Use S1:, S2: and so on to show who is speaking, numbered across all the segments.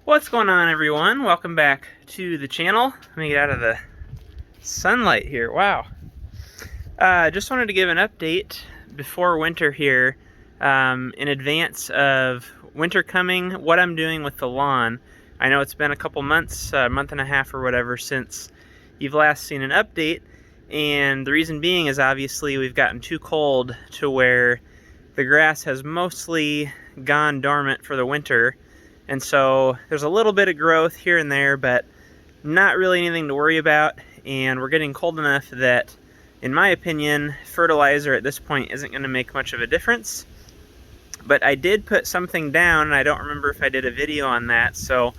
S1: What's going on, everyone? Welcome back to the channel. Let me get out of the sunlight here. Wow. Just wanted to give an update before winter here, in advance of winter coming, what I'm doing with the lawn. I know it's been a couple months, a month and a half or whatever, since you've last seen an update, and the reason being is obviously we've gotten too cold to where the grass has mostly gone dormant for the winter. And so there's a little bit of growth here and there, but not really anything to worry about. And we're getting cold enough that, in my opinion, fertilizer at this point isn't going to make much of a difference. But I did put something down, and I don't remember if I did a video on that. So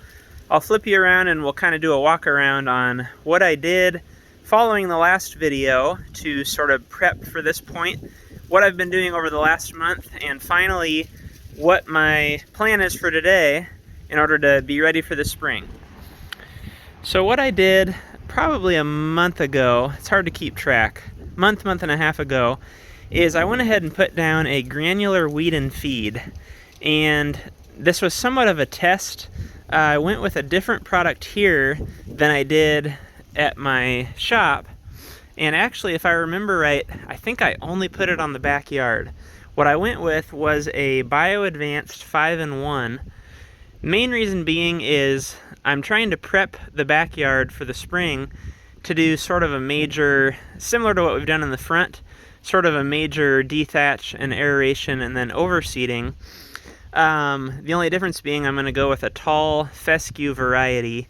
S1: I'll flip you around and we'll kind of do a walk around on what I did following the last video to sort of prep for this point, what I've been doing over the last month, and finally what my plan is for today in order to be ready for the spring. So what I did probably a month ago, it's hard to keep track, month and a half ago, is I went ahead and put down a granular weed and feed. And this was somewhat of a test. I went with a different product here than I did at my shop. And actually, if I remember right, I think I only put it on the backyard. What I went with was a Bio Advanced 5-in-1. Main reason being is I'm trying to prep the backyard for the spring to do sort of a major, similar to what we've done in the front, sort of a major dethatch and aeration and then overseeding. The only difference being I'm going to go with a tall fescue variety.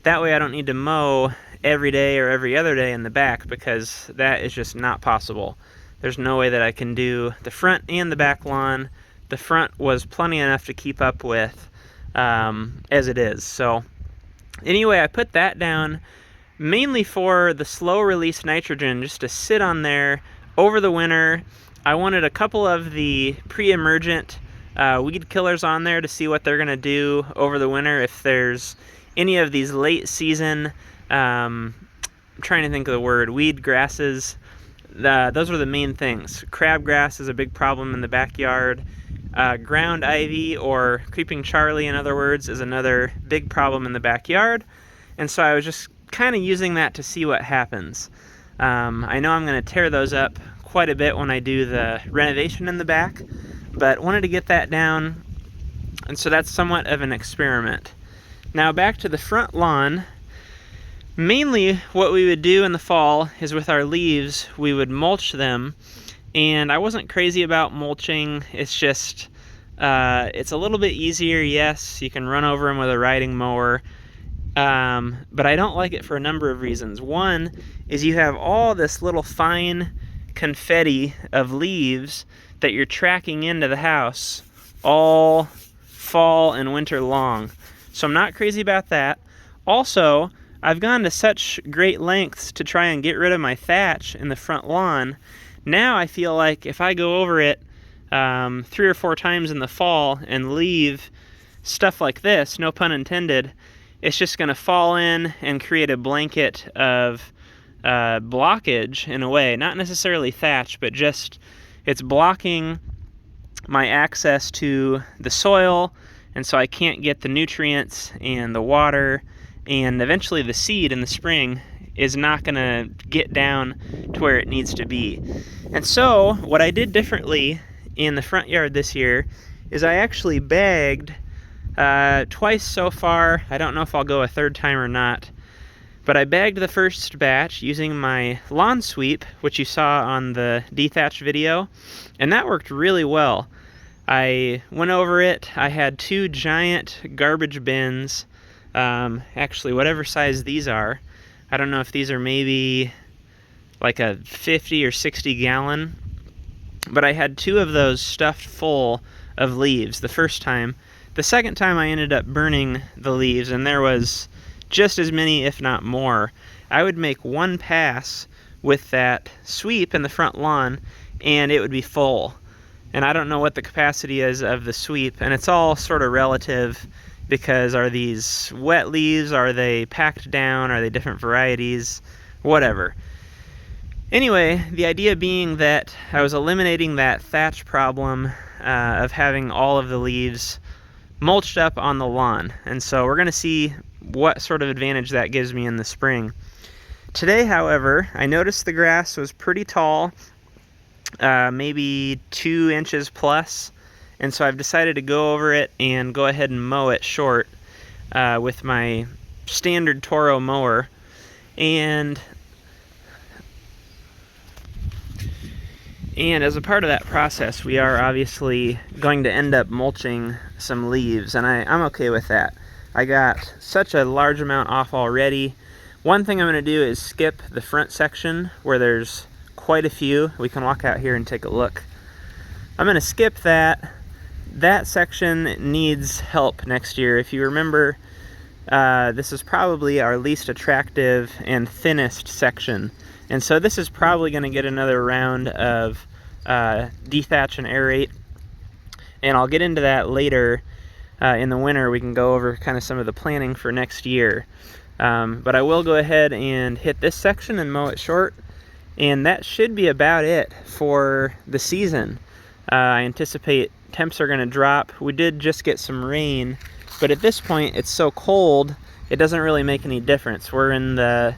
S1: That way I don't need to mow every day or every other day in the back, because that is just not possible. There's no way that I can do the front and the back lawn. The front was plenty enough to keep up with as it is. So anyway, I put that down mainly for the slow release nitrogen, just to sit on there over the winter. I wanted a couple of the pre-emergent weed killers on there to see what they're going to do over the winter. If there's any of these late season, I'm trying to think of the word, weed grasses, those were the main things. Crabgrass is a big problem in the backyard. Ground ivy, or creeping Charlie in other words, is another big problem in the backyard. And so I was just kind of using that to see what happens. I know I'm going to tear those up quite a bit when I do the renovation in the back, but wanted to get that down, and so that's somewhat of an experiment. Now back to the front lawn. Mainly what we would do in the fall is with our leaves, we would mulch them. And I wasn't crazy about mulching. It's just, it's a little bit easier, yes. You can run over them with a riding mower. But I don't like it for a number of reasons. One is you have all this little fine confetti of leaves that you're tracking into the house all fall and winter long. So I'm not crazy about that. Also, I've gone to such great lengths to try and get rid of my thatch in the front lawn. Now I feel like if I go over it 3 or 4 times in the fall and leave stuff like this, no pun intended, it's just going to fall in and create a blanket of blockage in a way. Not necessarily thatch, but just it's blocking my access to the soil, and so I can't get the nutrients and the water, and eventually the seed in the spring is not going to get down to where it needs to be. And so what I did differently in the front yard this year is I actually bagged twice so far. I don't know if I'll go a third time or not, but I bagged the first batch using my lawn sweep, which you saw on the dethatch video, and that worked really well. I went over it. I had 2 giant garbage bins, actually whatever size these are. I don't know if these are maybe like a 50 or 60 gallon, but I had 2 of those stuffed full of leaves the first time. The second time I ended up burning the leaves, and there was just as many, if not more. I would make one pass with that sweep in the front lawn, and it would be full. And I don't know what the capacity is of the sweep, and it's all sort of relative, because are these wet leaves, are they packed down, are they different varieties, whatever. Anyway, the idea being that I was eliminating that thatch problem of having all of the leaves mulched up on the lawn. And so we're gonna see what sort of advantage that gives me in the spring. Today, however, I noticed the grass was pretty tall, maybe 2 inches plus, and so I've decided to go over it and go ahead and mow it short with my standard Toro mower. And as a part of that process, we are obviously going to end up mulching some leaves, and I'm okay with that. I got such a large amount off already. One thing I'm going to do is skip the front section where there's quite a few. We can walk out here and take a look. I'm going to skip that. That section needs help next year. If you remember, this is probably our least attractive and thinnest section. And so this is probably going to get another round of dethatch and aerate. And I'll get into that later in the winter. We can go over kind of some of the planning for next year. But I will go ahead and hit this section and mow it short. And that should be about it for the season. I anticipate temps are going to drop. We did just get some rain, but at this point it's so cold it doesn't really make any difference. We're in the,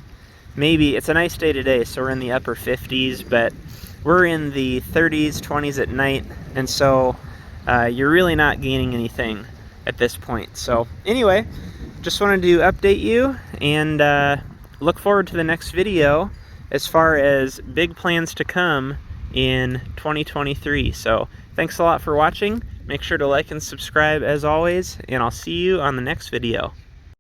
S1: maybe, it's a nice day today, so we're in the upper 50s, but we're in the 30s, 20s at night, and so you're really not gaining anything at this point. So anyway, just wanted to update you and look forward to the next video as far as big plans to come in 2023. So thanks a lot for watching. Make sure to like and subscribe as always, and I'll see you on the next video.